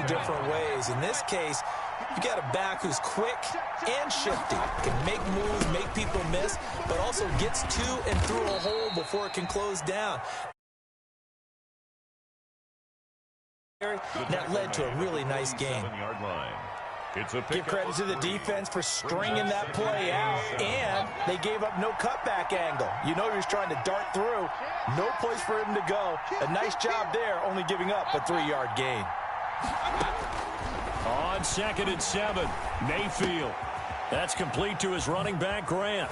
different ways. In this case, you got a back who's quick and shifty, can make moves, make people miss, but also gets to and through a hole before it can close down. That led to a really nice game. Give credit to the defense for stringing that play out, and they gave up no cutback angle. You know he was trying to dart through. No place for him to go. A nice job there, only giving up a 3-yard gain. On 2nd and 7, Mayfield. That's complete to his running back, Grant.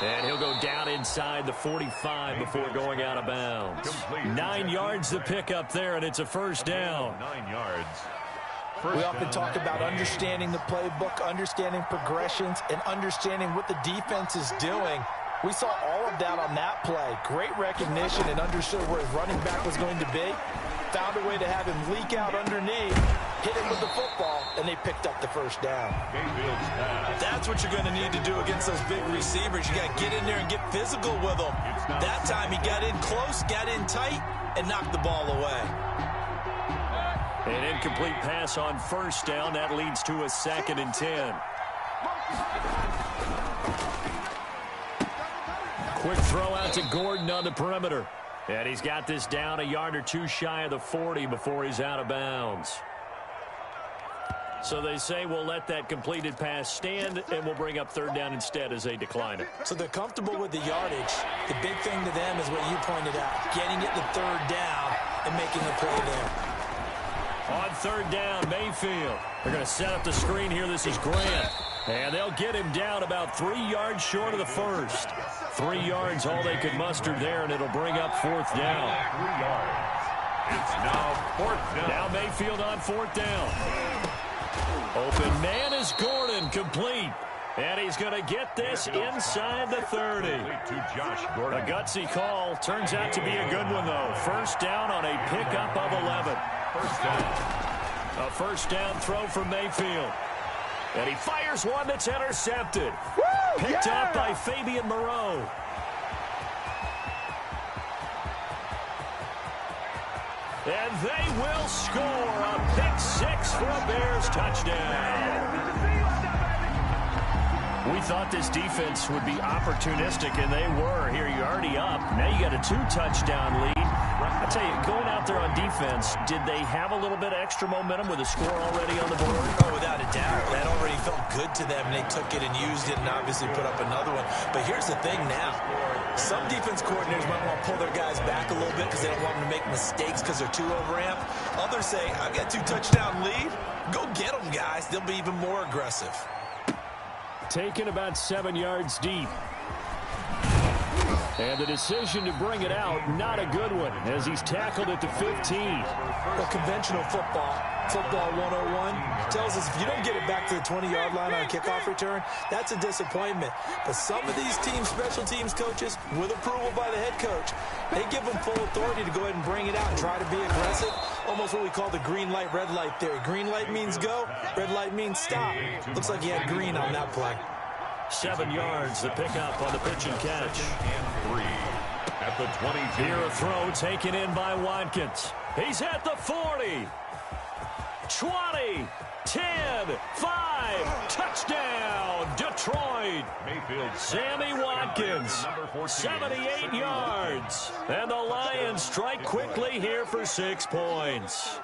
And he'll go down inside the 45 before going out of bounds. 9 yards to pick up there, and it's a first down. 9 yards. We often talk about understanding the playbook, understanding progressions, and understanding what the defense is doing. We saw all of that on that play. Great recognition and understood where his running back was going to be. Found a way to have him leak out underneath, hit him with the football, and they picked up the first down. That's what you're going to need to do against those big receivers. You got to get in there and get physical with them. That time he got in close, got in tight, and knocked the ball away. An incomplete pass on first down. That leads to a 2nd and 10. Quick throw out to Gordon on the perimeter. And he's got this down a yard or two shy of the 40 before he's out of bounds. So they say we'll let that completed pass stand, and we'll bring up 3rd down instead as they decline it. So they're comfortable with the yardage. The big thing to them is what you pointed out, getting it to 3rd down and making the play there. On 3rd down, Mayfield. They're going to set up the screen here. This is Grant. And they'll get him down about 3 yards short of the first. 3 yards, all they could muster there, and it'll bring up 4th down. 3 yards. It's now 4th down. Now Mayfield on 4th down. Open man is Gordon, complete. And he's going to get this inside the 30. A gutsy call. Turns out to be a good one, though. First down on a pickup of 11. First down. A first down throw for Mayfield. And he fires one that's intercepted. Picked up by Fabian Moreau. And they will score a pick 6 for a Bears touchdown. We thought this defense would be opportunistic, and they were. Here, you're already up. Now you got a 2-touchdown lead. I tell you, going out there on defense, did they have a little bit of extra momentum with a score already on the board? Oh, without a doubt. That already felt good to them, and they took it and used it and obviously put up another one. But here's the thing now. Some defense coordinators might want to pull their guys back a little bit because they don't want them to make mistakes because they're too overamped. Others say, I've got a 2-touchdown lead. Go get them, guys. They'll be even more aggressive. Taken about 7 yards deep. And the decision to bring it out, not a good one, as he's tackled at the 15. Well, conventional football 101, tells us if you don't get it back to the 20-yard line on a kickoff return, that's a disappointment. But some of these teams, special teams coaches, with approval by the head coach, they give them full authority to go ahead and bring it out and try to be aggressive. Almost what we call the green light, red light theory. Green light means go, red light means stop. Looks like he had green on that play. 7 yards, the pickup on the pitch and catch. And 3 at the 22. Here a throw taken in by Watkins. He's at the 40. 20, 10, 5, touchdown, Detroit. Mayfield. Sammy Watkins, 78 yards. And the Lions strike quickly here for 6 points.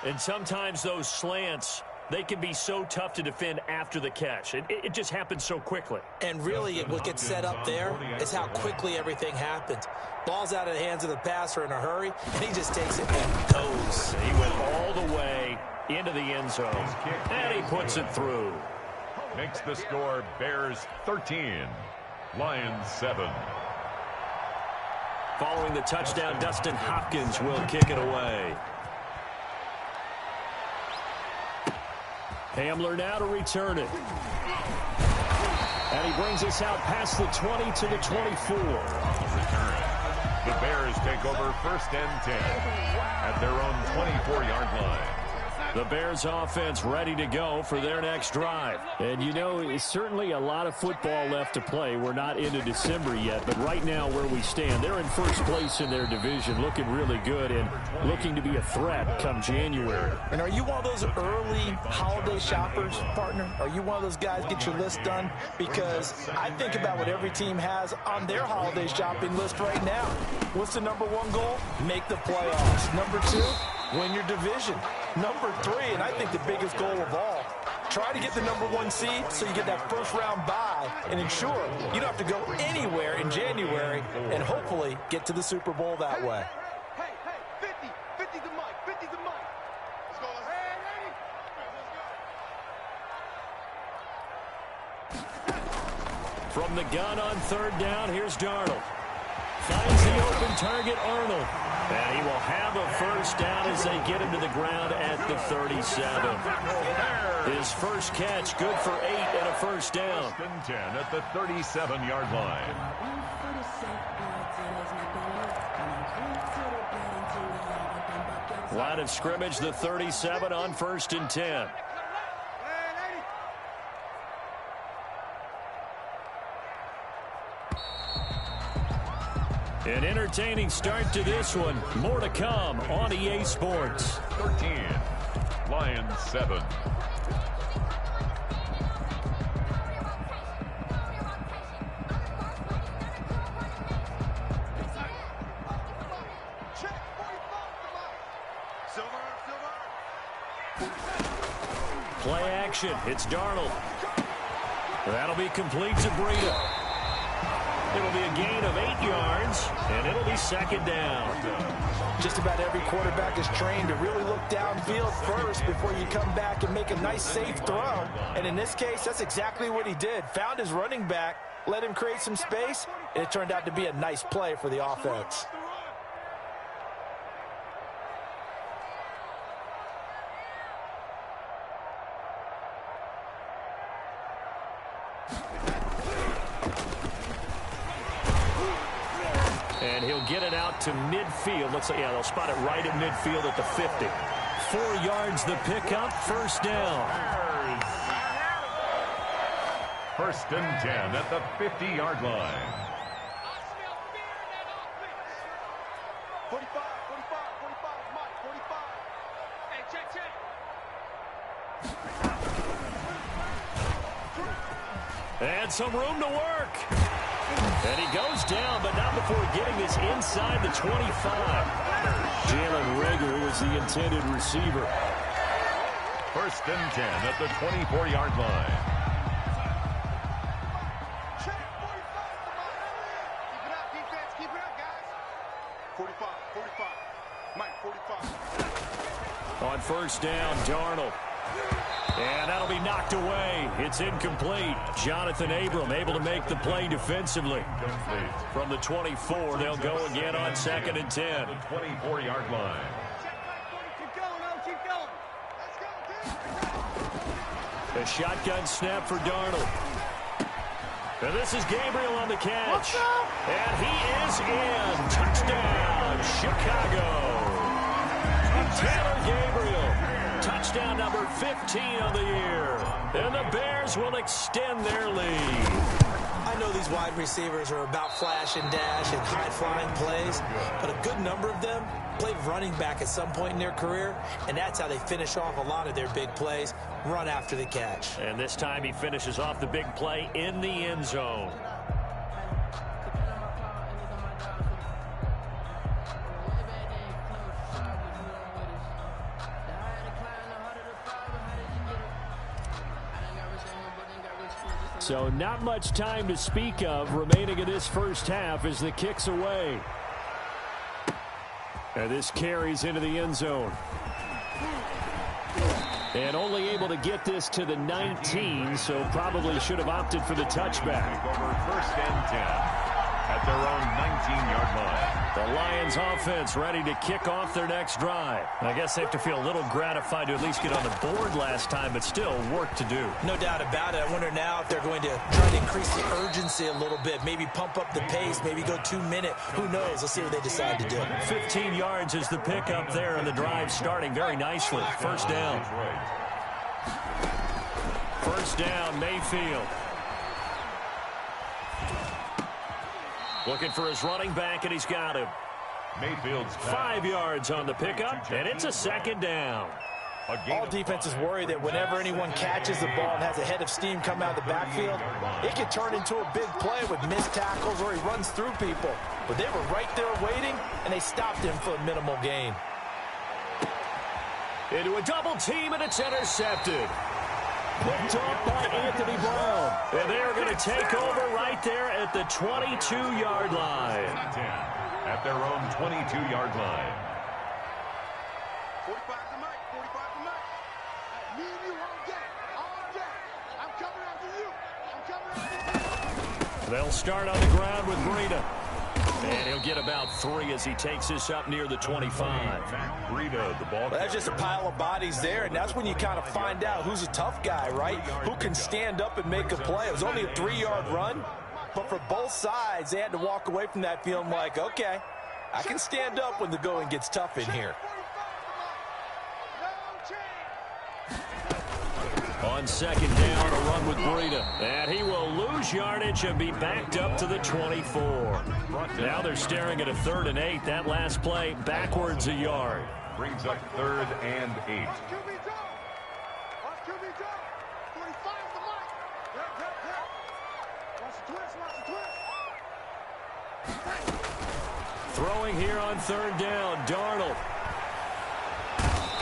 And sometimes those slants, they can be so tough to defend after the catch. It just happens so quickly. And really, what gets set up there is how quickly everything happens. Ball's out of the hands of the passer in a hurry, and he just takes it and goes. He went all the way into the end zone, and he puts it through. Makes the score Bears 13, Lions 7. Following the touchdown, Dustin Hopkins will kick it away. Hamler now to return it. And he brings us out past the 20 to the 24. Return. The Bears take over 1st and 10 at their own 24-yard line. The Bears offense ready to go for their next drive. And you know, it's certainly a lot of football left to play. We're not into December yet, but right now where we stand, they're in first place in their division, looking really good and looking to be a threat come January. And are you one of those early holiday shoppers, partner? Are you one of those guys get your list done? Because I think about what every team has on their holiday shopping list right now. What's the number one goal? Make the playoffs. Number two, win your division. Number three, and I think the biggest goal of all, try to get the number one seed so you get that first round bye and ensure you don't have to go anywhere in January and hopefully get to the Super Bowl that way. Hey, 50 the mic, 50 the mic. Let's go. From the gun on third down, here's Darnold. Finds the open target, Arnold. And he will have a first down as they get him to the ground at the 37. His first catch, good for 8 and a first down. First and 10 at the 37-yard line. Line of scrimmage, the 37 on first and 10. An entertaining start to this one. More to come on EA Sports. 13, Lions 7. Play action. It's Darnold. That'll be complete to Breida. It'll be a gain of 8 yards, and it'll be second down. Just about every quarterback is trained to really look downfield first before you come back and make a nice, safe throw. And in this case, that's exactly what he did. Found his running back, let him create some space, and it turned out to be a nice play for the offense. And he'll get it out to midfield. Looks like, yeah, they'll spot it right at midfield at the 50. 4 yards the pickup, first down. First and 10 at the 50-yard line. 45, Mike, 45. Hey, check. And some room to work. And he goes down, but not before getting this inside the 25. Jalen Reagor was the intended receiver. First and 10 at the 24-yard line. Check, 45. Keep it up, defense. Keep it up, guys. 45. Mike, 45. On first down, Darnold. And that'll be knocked away. It's incomplete. Jonathan Abram able to make the play defensively. From the 24, they'll go again on second and 10. The 24-yard line. Keep going. Let's go, A shotgun snap for Darnold. And this is Gabriel on the catch. And he is in. Touchdown, Chicago. Taylor Gabriel. Touchdown number 15 of the year. And the Bears will extend their lead. I know these wide receivers are about flash and dash and high-flying plays, but a good number of them played running back at some point in their career, and that's how they finish off a lot of their big plays, run after the catch. And this time he finishes off the big play in the end zone. So not much time to speak of remaining in this first half as the kick's away. And this carries into the end zone. And only able to get this to the 19, so probably should have opted for the touchback. Over first and 10. at their own 19-yard line. The Lions offense ready to kick off their next drive. I guess they have to feel a little gratified to at least get on the board last time, but still work to do. No doubt about it. I wonder now if they're going to try to increase the urgency a little bit, maybe pump up the pace, maybe go 2-minute. Who knows? Let's see what they decide to do. 15 yards is the pickup there, and the drive starting very nicely. First down. First down, Mayfield. Looking for his running back, and he's got him. Mayfield's 5 yards on the pickup, and it's a second down. All defenses worry that whenever anyone catches the ball and has a head of steam come out of the backfield, it can turn into a big play with missed tackles or he runs through people. But they were right there waiting, and they stopped him for a minimal gain. Into a double team, and it's intercepted. Picked off by Anthony Brown. And they are going to take over right there at the 22-yard line. At their own 22-yard line. 45 to Mike, 45 to Mike. Me and you all day. I'm coming after you. They'll start on the ground with Breida. And he'll get about 3 as he takes this up near the 25. Breida, the ball. Well, that's just a pile of bodies there, and that's when you kind of find out who's a tough guy, right? Who can stand up and make a play. It was only a 3-yard run, but for both sides, they had to walk away from that feeling like, okay, I can stand up when the going gets tough in here. On second down, a run with Breida. And he will lose yardage and be backed up to the 24. Now they're staring at a 3rd and 8. That last play, backwards a yard. Brings up 3rd and 8. Throwing here on 3rd down, Darnold.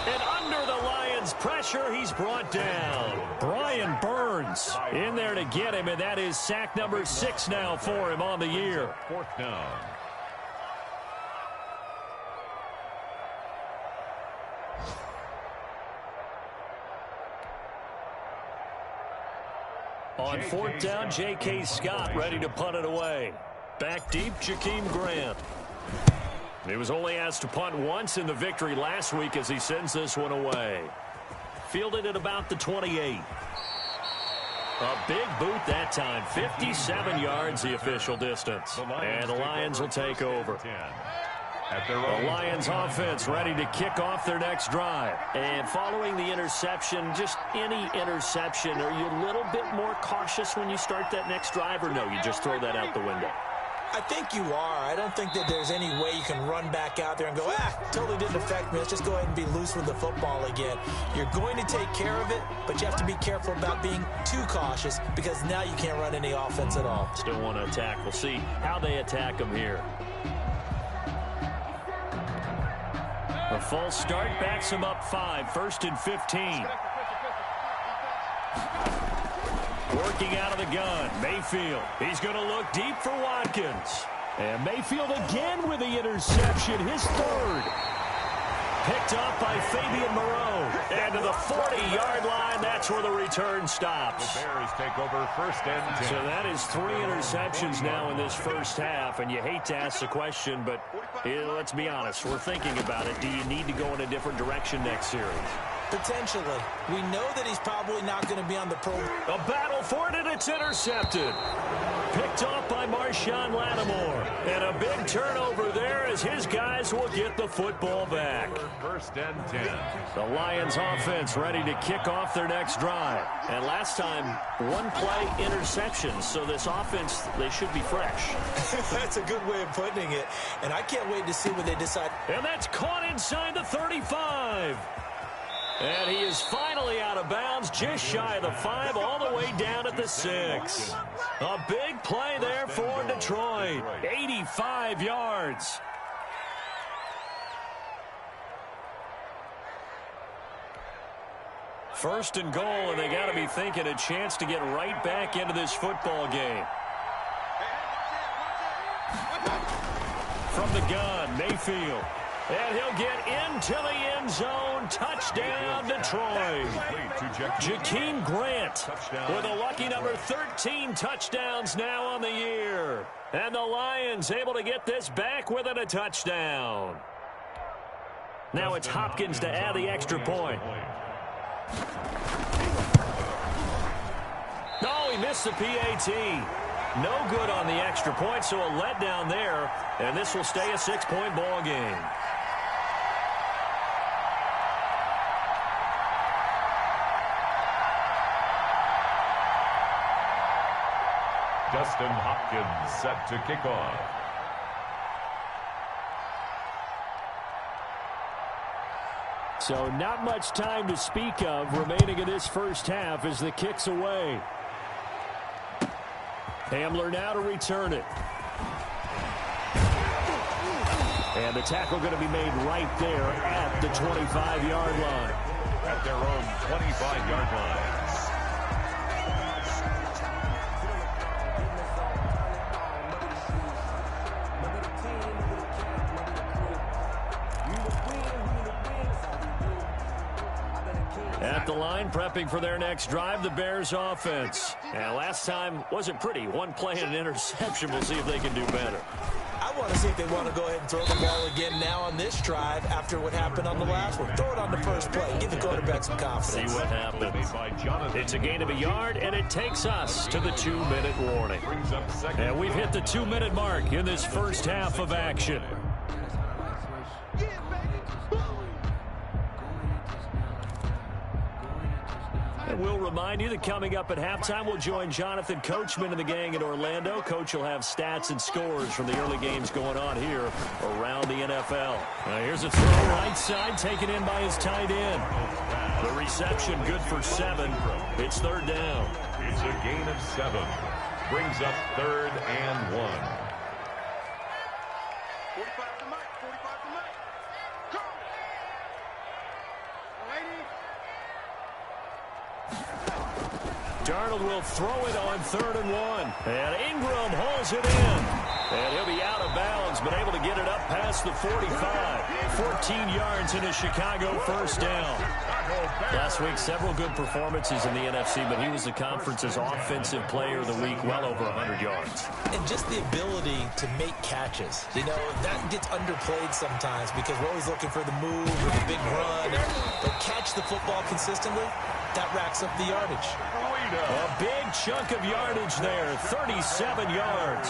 And under the Lions' pressure, he's brought down. Brian Burns in there to get him, and that is sack number 6 now for him on the year. 4th down. On 4th down, J.K. Scott ready to punt it away. Back deep, Jakeem Grant. He was only asked to punt once in the victory last week as he sends this one away. Fielded at about the 28. A big boot that time. 57 yards the official distance. And the Lions will take over. The Lions offense ready to kick off their next drive. And following the interception, just any interception, are you a little bit more cautious when you start that next drive, or no, you just throw that out the window? I think you are. I don't think that there's any way you can run back out there and go, totally didn't affect me. Let's just go ahead and be loose with the football again. You're going to take care of it, but you have to be careful about being too cautious because now you can't run any offense at all. Still want to attack. We'll see how they attack them here. A false start backs him up 5. 1st and 15. Working out of the gun, Mayfield. He's going to look deep for Watkins. And Mayfield again with the interception, his 3rd. Picked up by Fabian Moreau. And to the 40-yard line, that's where the return stops. The Bears take over 1st and 10. So that is 3 interceptions now in this first half. And you hate to ask the question, but let's be honest. We're thinking about it. Do you need to go in a different direction next series? Potentially. We know that he's probably not going to be on the pro. A battle for it, and it's intercepted. Picked off by Marshawn Lattimore. And a big turnover there as his guys will get the football back. 1st and 10. The Lions offense ready to kick off their next drive. And last time, 1-play interception. So this offense, they should be fresh. That's a good way of putting it. And I can't wait to see what they decide. And that's caught inside the 35. And he is finally out of bounds, just shy of the 5, all the way down at the 6. A big play there for Detroit. 85 yards. First and goal, and they got to be thinking a chance to get right back into this football game. From the gun, Mayfield. And he'll get into the end zone. Touchdown, Detroit. Jakeem Grant with a lucky number 13 touchdowns now on the year. And the Lions able to get this back within a touchdown. Now it's Hopkins to add the extra point. Oh, he missed the PAT. No good on the extra point, so a letdown there. And this will stay a 6-point ball game. Dustin Hopkins set to kick off. So not much time to speak of remaining in this first half as the kick's away. Hamler now to return it. And the tackle going to be made right there at the 25-yard line. At their own 25-yard line. At the line, prepping for their next drive, the Bears offense. And last time wasn't pretty. One play and an interception. We'll see if they can do better. I want to see if they want to go ahead and throw the ball again now on this drive after what happened on the last one. Throw it on the first play. Give the quarterback some confidence. See what happens. It's a gain of a yard, and it takes us to the 2-minute warning. And we've hit the 2-minute mark in this first half of action. And we'll remind you that coming up at halftime, we'll join Jonathan Coachman and the gang in Orlando. Coach will have stats and scores from the early games going on here around the NFL. Here's a throw right side, taken in by his tight end. The reception good for 7. It's third down. It's a gain of 7. Brings up 3rd and 1. 45 to Mike. 45 to Mike. Go! Darnold will throw it on 3rd and 1. And Ingram holds it in. And he'll be out of bounds, but able to get it up past the 45. 14 yards in a Chicago first down. Last week, several good performances in the NFC, but he was the conference's offensive player of the week, well over 100 yards. And just the ability to make catches. You know, that gets underplayed sometimes because we're always looking for the move or the big run. But catch the football consistently, that racks up the yardage. A big chunk of yardage there, 37 yards.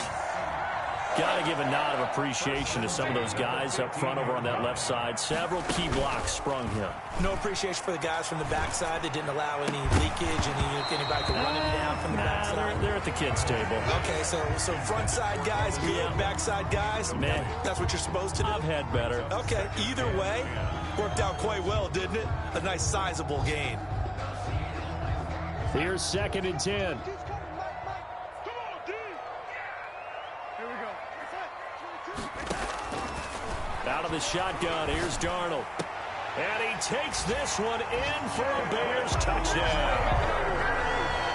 Got to give a nod of appreciation to some of those guys up front over on that left side. Several key blocks sprung him. No appreciation for the guys from the backside that didn't allow any leakage, anybody to run him down from the backside. They're at the kids' table. Okay, so front side guys, good, backside guys. Man, that's what you're supposed to do. I've had better. Okay, either way, worked out quite well, didn't it? A nice sizable gain. Here's 2nd and 10. Out of the shotgun, here's Darnold. And he takes this one in for a Bears touchdown.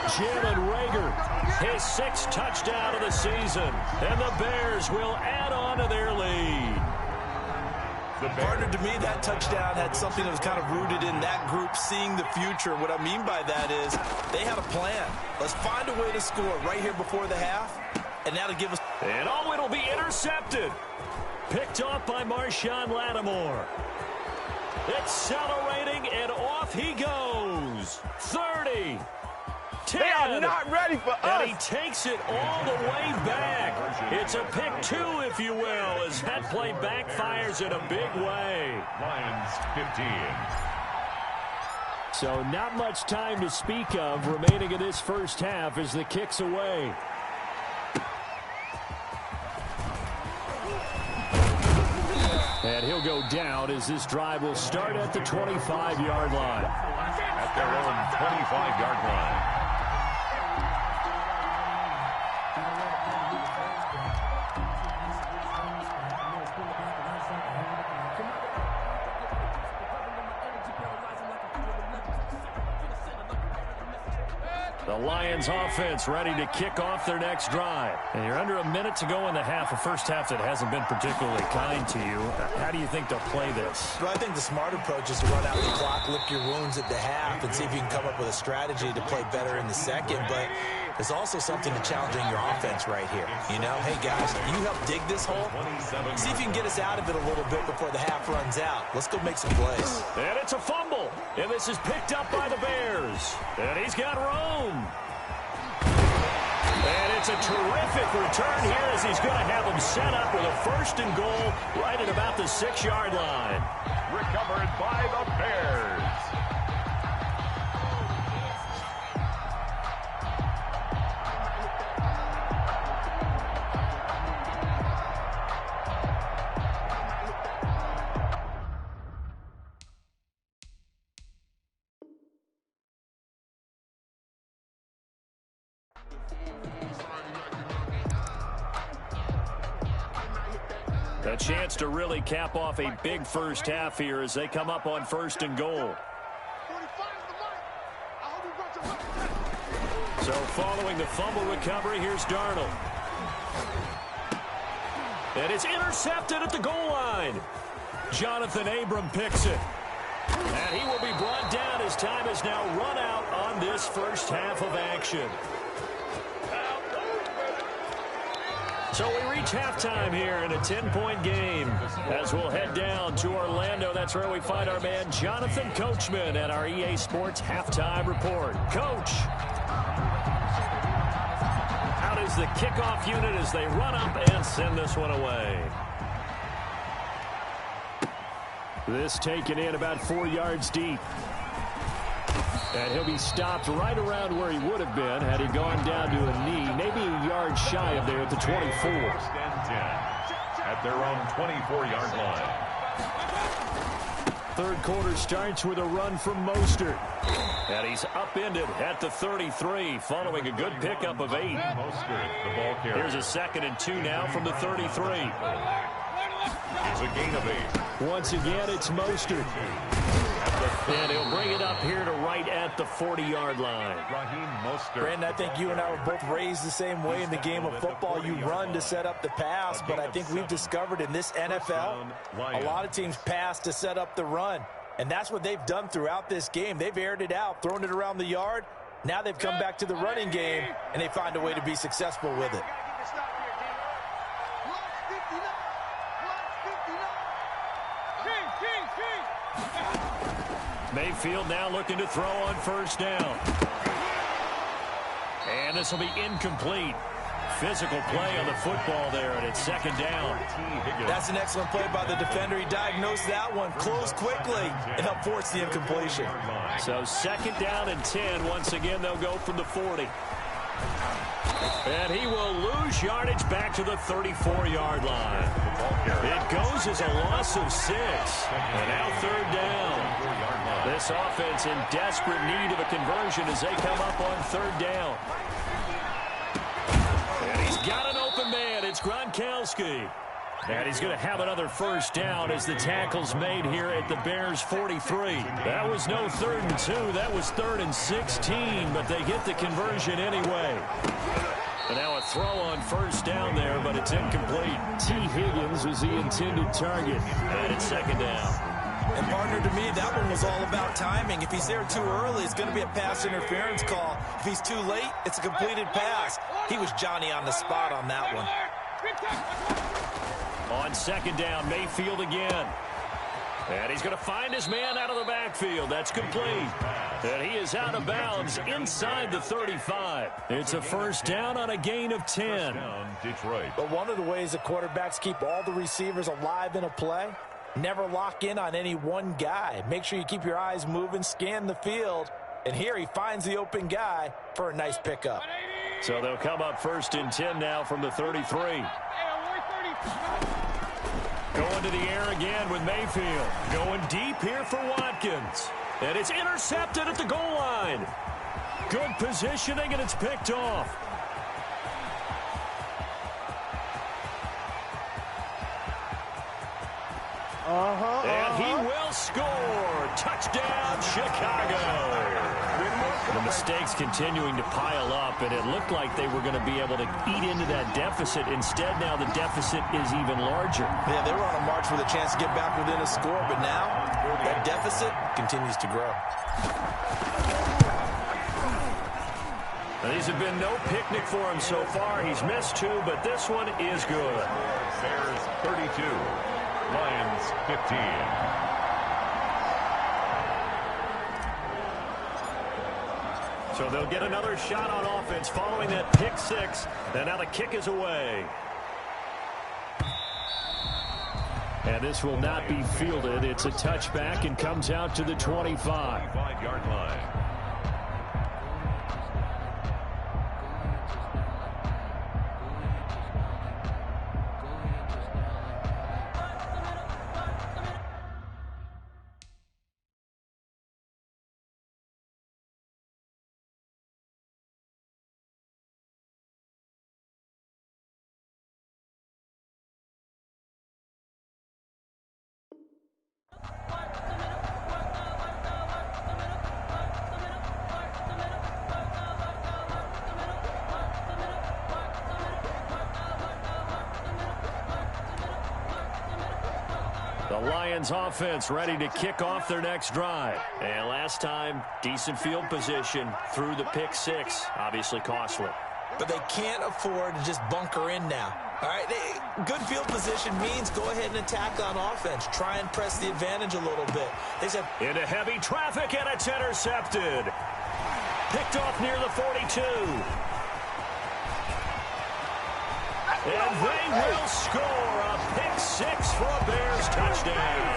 Jalen Reagor, his 6th touchdown of the season. And the Bears will add on to their lead. Partner, to me, that touchdown had something that was kind of rooted in that group seeing the future. What I mean by that is they had a plan. Let's find a way to score right here before the half, and that'll give us... And oh, it'll be intercepted. Picked off by Marshawn Lattimore. Accelerating, and off he goes. 30. 10. They are not ready for us. And he takes it all the way back. It's a pick 2, if you will, as that play backfires in a big way. Lions 15. So not much time to speak of remaining in this first half as the kick's away. And he'll go down as this drive will start at the 25-yard line. At their own 25-yard line. The Lions offense ready to kick off their next drive. And you're under a minute to go in the half, a first half that hasn't been particularly kind to you. How do you think they'll play this? Well, I think the smart approach is to run out the clock, lick your wounds at the half, and see if you can come up with a strategy to play better in the second. But there's also something to challenging your offense right here. You know, hey, guys, you help dig this hole. See if you can get us out of it a little bit before the half runs out. Let's go make some plays. And it's a fumble. And this is picked up by the Bears. And he's got room. And it's a terrific return here as he's going to have them set up with a 1st and goal right at about the 6-yard line. Recovered by the Bears. A chance to really cap off a big first half here as they come up on 1st and goal. So following the fumble recovery, here's Darnold. And it's intercepted at the goal line. Jonathan Abram picks it. And he will be brought down as time has now run out on this first half of action. So we reach halftime here in a 10-point game as we'll head down to Orlando. That's where we find our man Jonathan Coachman at our EA Sports Halftime Report. Coach, how does the kickoff unit as they run up and send this one away? This taken in about 4 yards deep. And he'll be stopped right around where he would have been had he gone down to a knee, maybe a yard shy of there at the 24. 1st and 10 at their own 24-yard line. Third quarter starts with a run from Mostert. And he's upended at the 33 following a good pickup of 8. Mostert, the ball carrier. Here's a 2nd and 2 now from the 33. Here's a gain of 8. Once again, it's Mostert. And he'll bring it up here to right at the 40-yard line. Raheem Mostert. Brandon, I think you and I were both raised the same way in the game of football. You run to set up the pass, but I think we've discovered in this NFL, a lot of teams pass to set up the run. And that's what they've done throughout this game. They've aired it out, thrown it around the yard. Now they've come back to the running game, and they find a way to be successful with it. Mayfield now looking to throw on 1st down. And this will be incomplete. Physical play on the football there, and it's 2nd down. That's an excellent play by the defender. He diagnosed that one, closed quickly, and helped force the incompletion. So 2nd down and 10. Once again, they'll go from the 40. And he will lose yardage back to the 34-yard line. It goes as a loss of 6. And now 3rd down. This offense in desperate need of a conversion as they come up on 3rd down. And he's got an open man. It's Gronkowski. And he's going to have another 1st down as the tackle's made here at the Bears' 43. That was no 3rd and 2. That was 3rd and 16, but they get the conversion anyway. And now a throw on 1st down there, but it's incomplete. T. Higgins was the intended target. And it's 2nd down. And, partner, to me, that one was all about timing. If he's there too early, it's going to be a pass interference call. If he's too late, it's a completed pass. He was Johnny on the spot on that one. On 2nd down, Mayfield again. And he's going to find his man out of the backfield. That's complete. And he is out of bounds inside the 35. It's a 1st down on a gain of 10. 1st down, Detroit. But one of the ways the quarterbacks keep all the receivers alive in a play, never lock in on any one guy. Make sure you keep your eyes moving, scan the field. And here he finds the open guy for a nice pickup. So they'll come up 1st and 10 now from the 33. Going to the air again with Mayfield. Going deep here for Watkins. And it's intercepted at the goal line. Good positioning, and it's picked off. And he will score. Touchdown, Chicago. The Mistakes continuing to pile up, and it looked like they were going to be able to eat into that deficit. Instead, now the deficit is even larger. Yeah, they were on a march with a chance to get back within a score, but now that deficit continues to grow. Now, these have been no picnic for him so far. He's missed 2, but this one is good. Bears 32, Lions 15. So they'll get another shot on offense following that pick 6. And now the kick is away. And this will not be fielded. It's a touchback and comes out to the 25. 25-yard line. The Lions offense ready to kick off their next drive. And last time, decent field position through the pick 6. Obviously costly. But they can't afford to just bunker in now. All right, good field position means go ahead and attack on offense. Try and press the advantage a little bit. They said into heavy traffic, and it's intercepted. Picked off near the 42. And they will score a pick 6 for a Bears touchdown.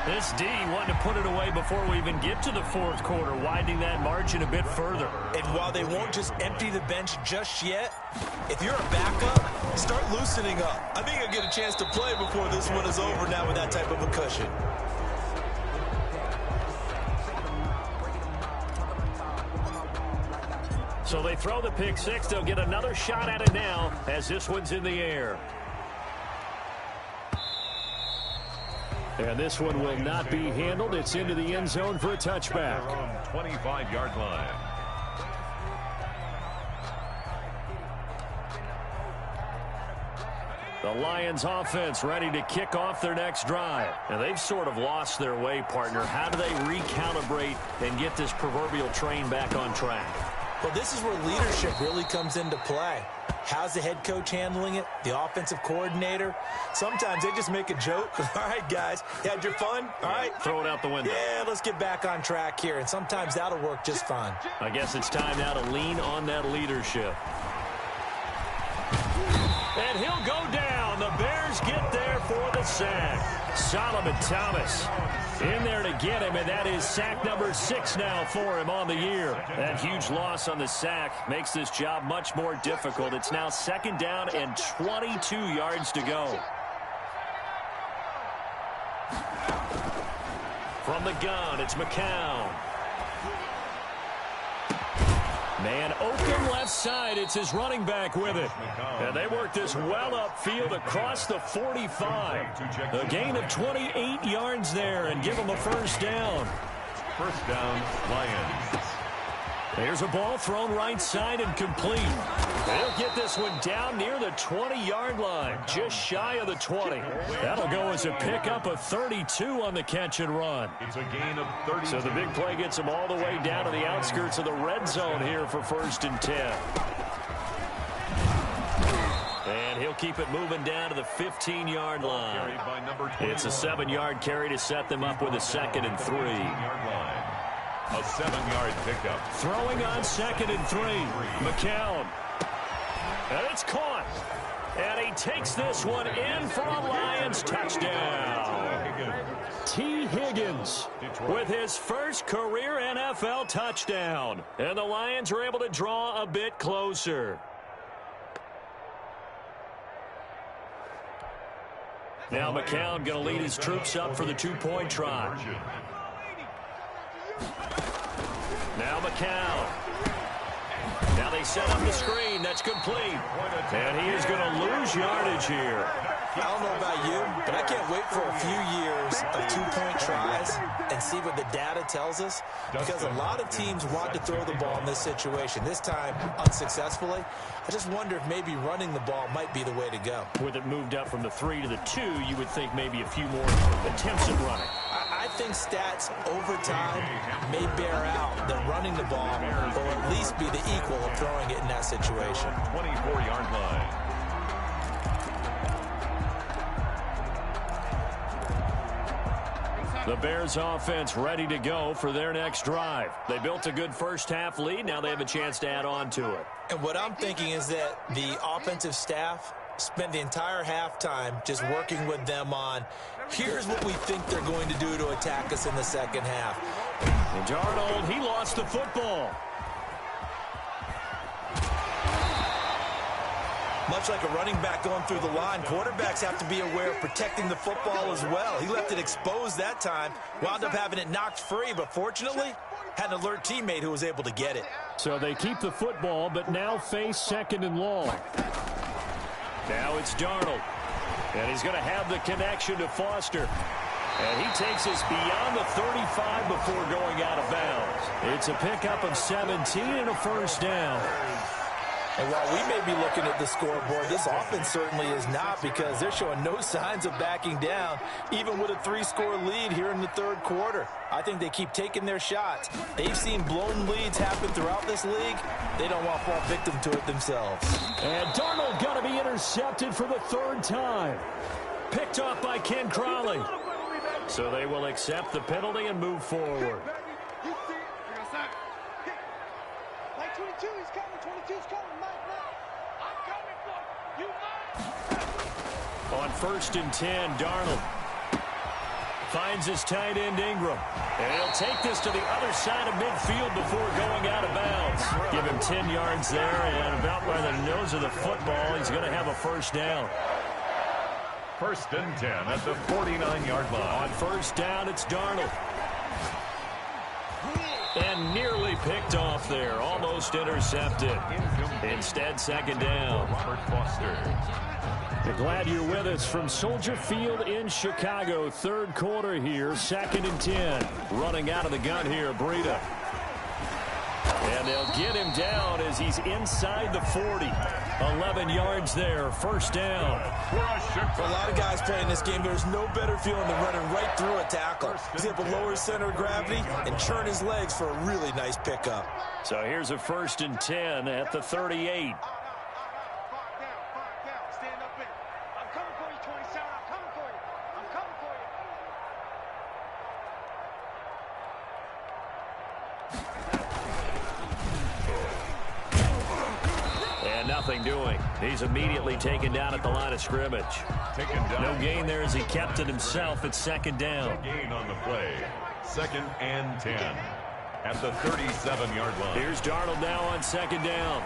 This D wanted to put it away before we even get to the 4th quarter, widening that margin a bit further. And while they won't just empty the bench just yet, if you're a backup, start loosening up. I think you'll get a chance to play before this one is over now with that type of a cushion. So they throw the pick 6. They'll get another shot at it now as this one's in the air. And this one will not be handled. It's into the end zone for a touchback. 25-yard line. The Lions offense ready to kick off their next drive. And they've sort of lost their way, partner. How do they recalibrate and get this proverbial train back on track? Well, this is where leadership really comes into play. How's the head coach handling it? The offensive coordinator? Sometimes they just make a joke. All right, guys, you had your fun? All right. Throw it out the window. Yeah, let's get back on track here. And sometimes that'll work just fine. I guess it's time now to lean on that leadership. And he'll go down. The Bears get there for the sack. Solomon Thomas in there to get him, and that is sack number 6 now for him on the year. That huge loss on the sack makes this job much more difficult. It's now 2nd down and 22 yards to go. From the gun, it's McCown. Man open left side. It's his running back with it. And they work this well upfield across the 45. A gain of 28 yards there and give them a first down. First down, Lions. There's a ball thrown right side and complete. They'll get this one down near the 20-yard line, just shy of the 20. That'll go as a pickup of 32 on the catch and run. It's a gain of 30. So the big play gets them all the way down to the outskirts of the red zone here for 1st and 10. And he'll keep it moving down to the 15-yard line. It's a 7-yard carry to set them up with a 2nd and 3. A 7-yard pickup. Throwing on 2nd and 3. McCown. And it's caught. And he takes this one in for a Lions touchdown. T. Higgins with his first career NFL touchdown. And the Lions are able to draw a bit closer. Now McCown going to lead his troops up for the 2-point try. Now McCown. Now they set up the screen. That's complete. And he is going to lose yardage here. I don't know about you, but I can't wait for a few years of two-point tries and see what the data tells us, because a lot of teams want to throw the ball in this situation. This time, unsuccessfully. I just wonder if maybe running the ball might be the way to go. With it moved up from the 3 to the 2, you would think maybe a few more attempts at running. I think stats over time may bear out that running the ball will at least be the equal of throwing it in that situation. 24-yard line. The Bears offense ready to go for their next drive. They built a good first-half lead. Now they have a chance to add on to it. And what I'm thinking is that the offensive staff spent the entire halftime just working with them on, here's what we think they're going to do to attack us in the second half. And Darnold, he lost the football. Much like a running back going through the line, quarterbacks have to be aware of protecting the football as well. He left it exposed that time, wound up having it knocked free, but fortunately, had an alert teammate who was able to get it. So they keep the football, but now face 2nd and long. Now it's Darnold, and he's going to have the connection to Foster. And he takes us beyond the 35 before going out of bounds. It's a pickup of 17 and a first down. And while we may be looking at the scoreboard, this offense certainly is not, because they're showing no signs of backing down, even with a 3-score lead here in the third quarter. I think they keep taking their shots. They've seen blown leads happen throughout this league. They don't want to fall victim to it themselves. And Darnold got to be intercepted for the 3rd time. Picked off by Ken Crawley. So they will accept the penalty and move forward. Like 22, he's coming. 22's coming. I'm coming for you. On 1st and 10, Darnold finds his tight end Ingram. And he'll take this to the other side of midfield before going out of bounds. Give him 10 yards there, and about by the nose of the football, he's going to have a first down. 1st and 10 at the 49-yard line. On 1st down, it's Darnold. And nearly picked off there. Almost intercepted. Instead, 2nd down. Robert Foster. We're glad you're with us from Soldier Field in Chicago. 3rd quarter here, 2nd and 10. Running out of the gun here, Breida. And they'll get him down as he's inside the 40. 11 yards there, first down. For a lot of guys playing this game, there's no better feeling than running right through a tackle. He's able to lower his center of gravity and churn his legs for a really nice pickup. So here's a 1st and 10 at the 38. Nothing doing. He's immediately taken down at the line of scrimmage. No gain there as he kept it himself at 2nd down. No gain on the play. 2nd and 10 at the 37-yard line. Here's Darnold now on 2nd down.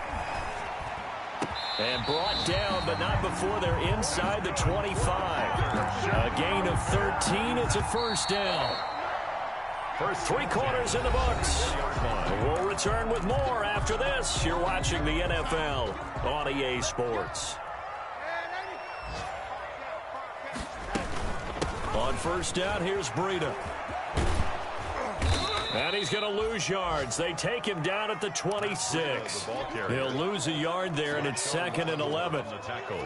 And brought down, but not before they're inside the 25. A gain of 13. It's a first down. First 3 quarters in the books. We'll return with more after this. You're watching the NFL on EA Sports. On 1st down, here's Breida. And he's going to lose yards. They take him down at the 26. He'll lose a yard there, and it's 2nd and 11.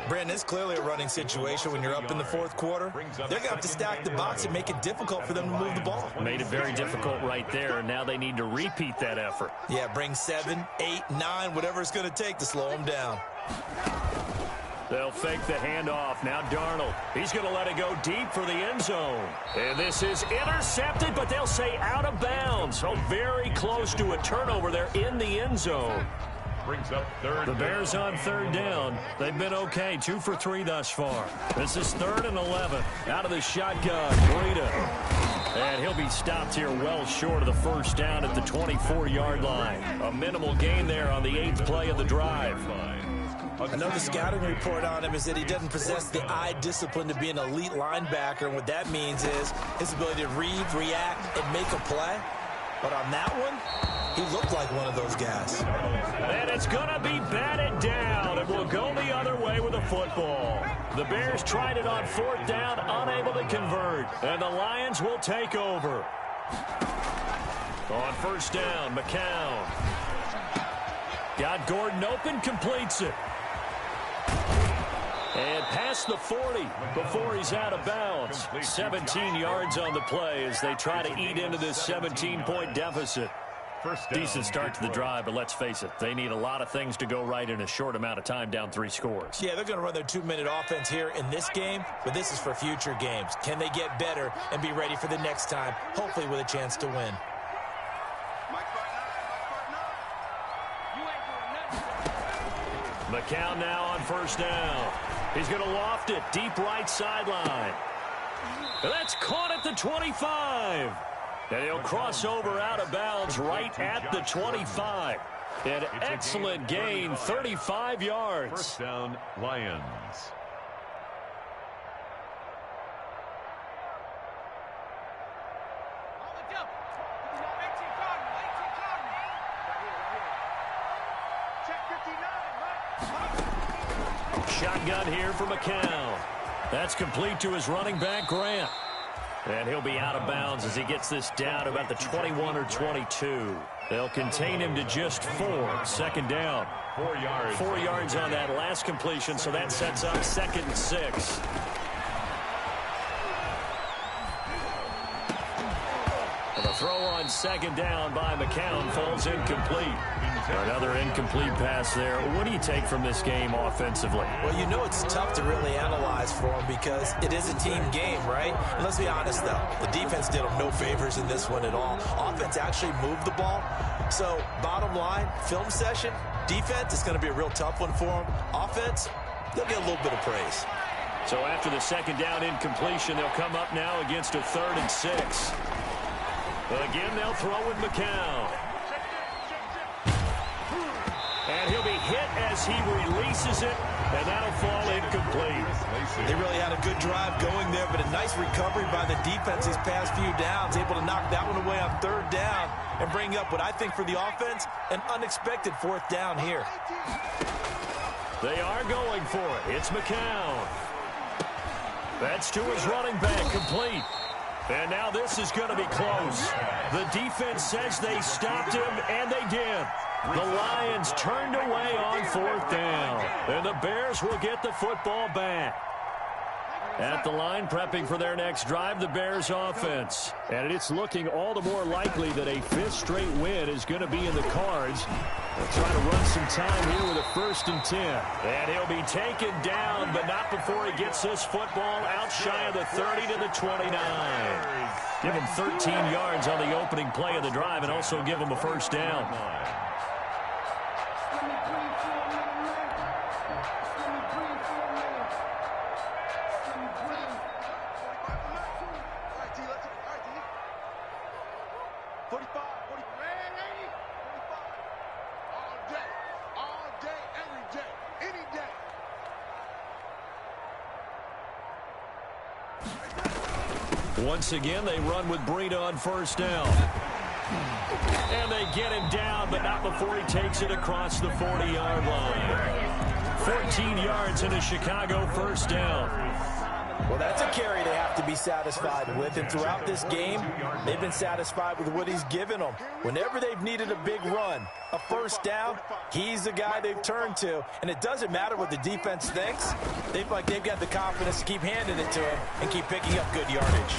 Brandon, it's clearly a running situation when you're up in the 4th quarter. They're going to have to stack the box and make it difficult for them to move the ball. Made it very difficult right there, and now they need to repeat that effort. Yeah, bring 7, 8, 9, whatever it's going to take to slow them down. They'll fake the handoff. Now Darnold. He's going to let it go deep for the end zone. And this is intercepted, but they'll say out of bounds. So very close to a turnover there in the end zone. Brings up 3rd. The Bears on 3rd down. They've been okay. 2 for 3 thus far. This is 3rd and 11. Out of the shotgun, Breida. And he'll be stopped here well short of the first down at the 24-yard line. A minimal gain there on the 8th play of the drive. Another scouting report on him is that he doesn't possess the eye discipline to be an elite linebacker, and what that means is his ability to read, react, and make a play. But on that one, he looked like one of those guys. And it's going to be batted down. It will go the other way with the football. The Bears tried it on 4th down, unable to convert. And the Lions will take over. On 1st down, McCown. Got Gordon open, completes it. And past the 40 before he's out of bounds. 17 yards on the play as they try to eat into this 17-point deficit. Decent start to the drive, but let's face it, they need a lot of things to go right in a short amount of time, down 3 scores. Yeah, they're going to run their 2-minute offense here in this game, but this is for future games. Can they get better and be ready for the next time, hopefully with a chance to win? McCown now on 1st down. He's going to loft it deep right sideline. That's caught at the 25. And he'll cross over out of bounds right at the 25. An excellent gain, 35 yards. 1st down, Lions. Shotgun here for McCown. That's complete to his running back, Grant. And he'll be out of bounds as he gets this down about the 21 or 22. They'll contain him to just 4. 2nd down. 4 yards. 4 yards on that last completion, so that sets up 2nd and 6. And the throw on 2nd down by McCown falls incomplete. Another incomplete pass there. What do you take from this game offensively? Well, you know it's tough to really analyze for them because it is a team game, right? And let's be honest, though. The defense did them no favors in this one at all. Offense actually moved the ball. So, bottom line, film session, defense is going to be a real tough one for them. Offense, they'll get a little bit of praise. So after the 2nd down incompletion, they'll come up now against a 3rd and 6. Again, they'll throw with McCown. And he'll be hit as he releases it, and that'll fall incomplete. They really had a good drive going there, but a nice recovery by the defense these past few downs, able to knock that one away on 3rd down and bring up what I think for the offense, an unexpected 4th down here. They are going for it. It's McCown. That's to his running back, complete. And now this is going to be close. The defense says they stopped him, and they did. The Lions turned away on 4th down. And the Bears will get the football back. At the line, prepping for their next drive, the Bears offense. And it's looking all the more likely that a 5th straight win is going to be in the cards. They'll try to run some time here with a 1st and 10. And he'll be taken down, but not before he gets this football out shy of the 30 to the 29. Give him 13 yards on the opening play of the drive and also give him a 1st down. Once again, they run with Breida on 1st down. And they get him down, but not before he takes it across the 40-yard line. 14 yards in a Chicago 1st down. Well, that's a carry they have to be satisfied with, and throughout this game, they've been satisfied with what he's given them. Whenever they've needed a big run, a 1st down, he's the guy they've turned to, and it doesn't matter what the defense thinks. They feel like they've got the confidence to keep handing it to him and keep picking up good yardage.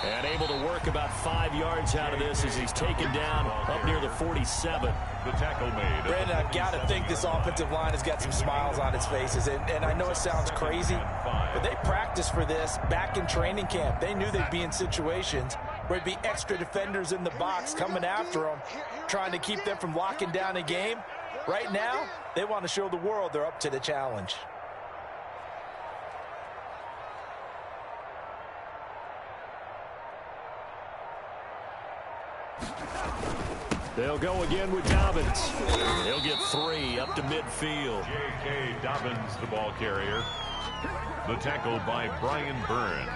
And able to work about 5 yards out of this as he's taken down up near the 47. The tackle made. Brandon, I've got to think this offensive line has got some smiles on its faces, and I know it sounds crazy, but they practiced for this back in training camp. They knew they'd be in situations where there'd be extra defenders in the box coming after them, trying to keep them from locking down a game. Right now, they want to show the world they're up to the challenge. They'll go again with Dobbins. He'll get 3 up to midfield. J.K. Dobbins, the ball carrier. The tackle by Brian Burns.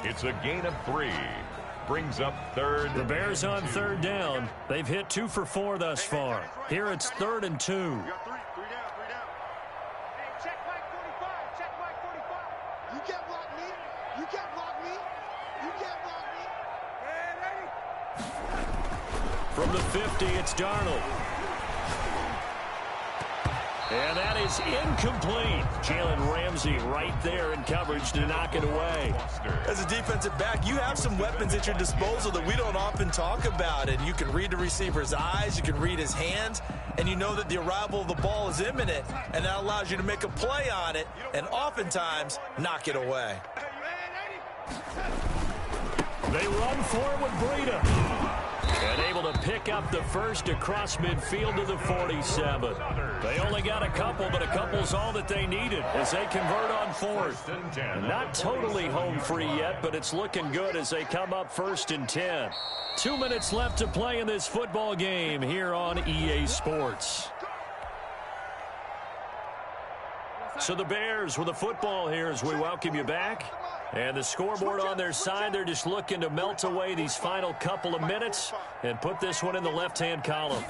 It's a gain of 3. Brings up third. The Bears on third down. They've hit 2 for 4 thus far. Here it's 3rd and 2. You got three down. Hey, check Mike 45. Check Mike 45. You can't block me. You can't block me. You can't block me. Ready? From the 50, it's Darnold. And that is incomplete. Jalen Ramsey right there in coverage to knock it away. As a defensive back, you have some weapons at your disposal that we don't often talk about. And you can read the receiver's eyes, you can read his hands, and you know that the arrival of the ball is imminent. And that allows you to make a play on it and oftentimes knock it away. They run for it with Breida. And able to pick up the first across midfield to the 47. They only got a couple, but a couple's all that they needed as they convert on 4th. Not totally home free yet, but it's looking good as they come up 1st and 10. 2 minutes left to play in this football game here on EA Sports. So the Bears with the football here as we welcome you back. And the scoreboard on their side, they're just looking to melt away these final couple of minutes and put this one in the left-hand column.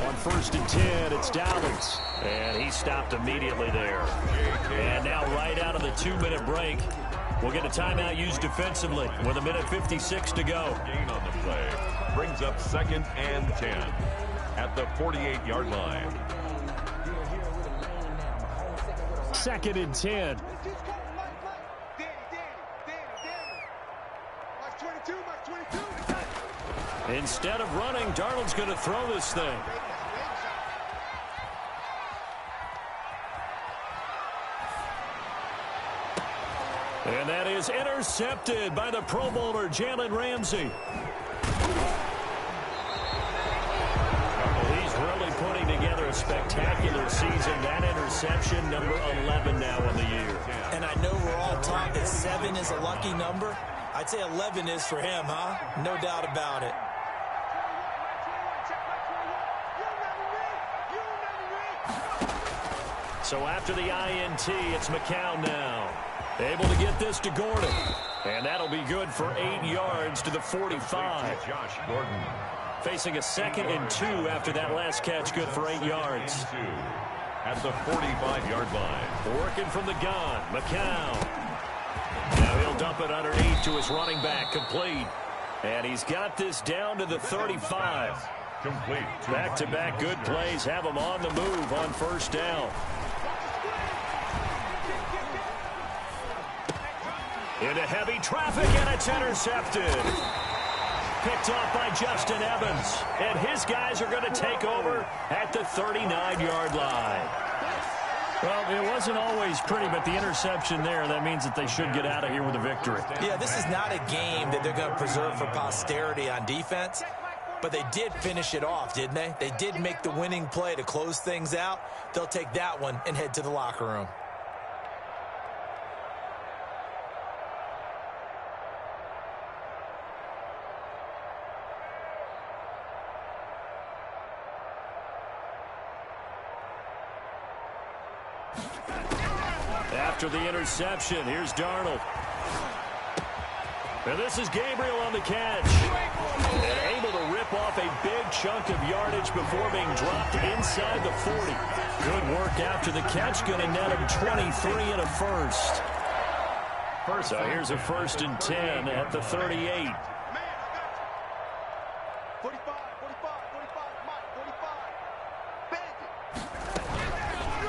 On 1st and 10, it's Downs. And he stopped immediately there. And now right out of the 2-minute break, we'll get a timeout used defensively with 1:56 to go. Gain on the play. Brings up 2nd and 10 at the 48-yard line. 2nd and 10. Instead of running, Darnold's going to throw this thing. And that is intercepted by the Pro Bowler, Jalen Ramsey. He's really putting together a spectacular season. That interception, number 11 now on the year. And I know we're all taught that 7 is a lucky number. I'd say 11 is for him, huh? No doubt about it. So after the INT, it's McCown now. Able to get this to Gordon. And that'll be good for 8 yards to the 45. Josh Gordon. Facing a 2nd and 2 after that last catch, good for 8 yards. At the 45-yard line. Working from the gun, McCown. Now he'll dump it underneath to his running back, complete. And he's got this down to the 35. Complete. Back-to-back good plays have him on the move on 1st down. Into heavy traffic, and it's intercepted. Picked off by Justin Evans. And his guys are going to take over at the 39-yard line. Well, it wasn't always pretty, but the interception there, that means that they should get out of here with a victory. Yeah, this is not a game that they're going to preserve for posterity on defense, but they did finish it off, didn't they? They did make the winning play to close things out. They'll take that one and head to the locker room. After the interception, here's Darnold. And this is Gabriel on the catch. And able to rip off a big chunk of yardage before being dropped inside the 40. Good work after the catch. Going to net him 23 and a first. So here's a 1st and 10 at the 38.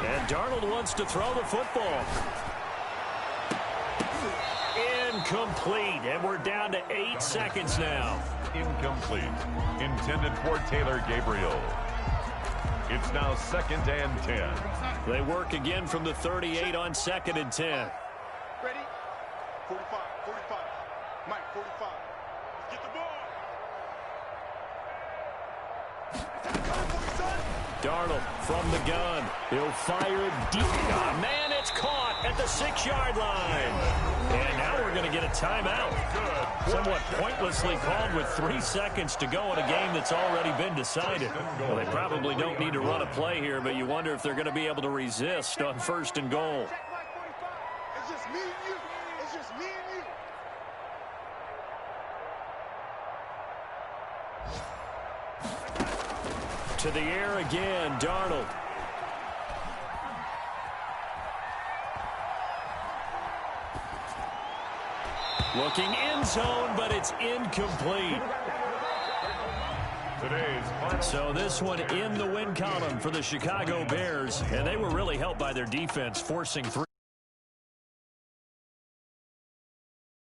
And Darnold wants to throw the football. Incomplete, and we're down to 8 seconds now. Incomplete. Intended for Taylor Gabriel. It's now 2nd and 10. They work again from the 38 on 2nd and 10. Ready? 45, 45. Mike, 45. Get the ball. Darnold from the gun. He'll fire deep. Oh, man, it's caught at the 6-yard line. And now we're going to get a timeout. Somewhat pointlessly called with 3 seconds to go in a game that's already been decided. Well, they probably don't need to run a play here, but you wonder if they're going to be able to resist on 1st and goal. It's just me and you. It's just me and you. To the air again, Darnold. Looking end zone, but it's incomplete. So this one in the win column for the Chicago Bears, and they were really helped by their defense, forcing 3.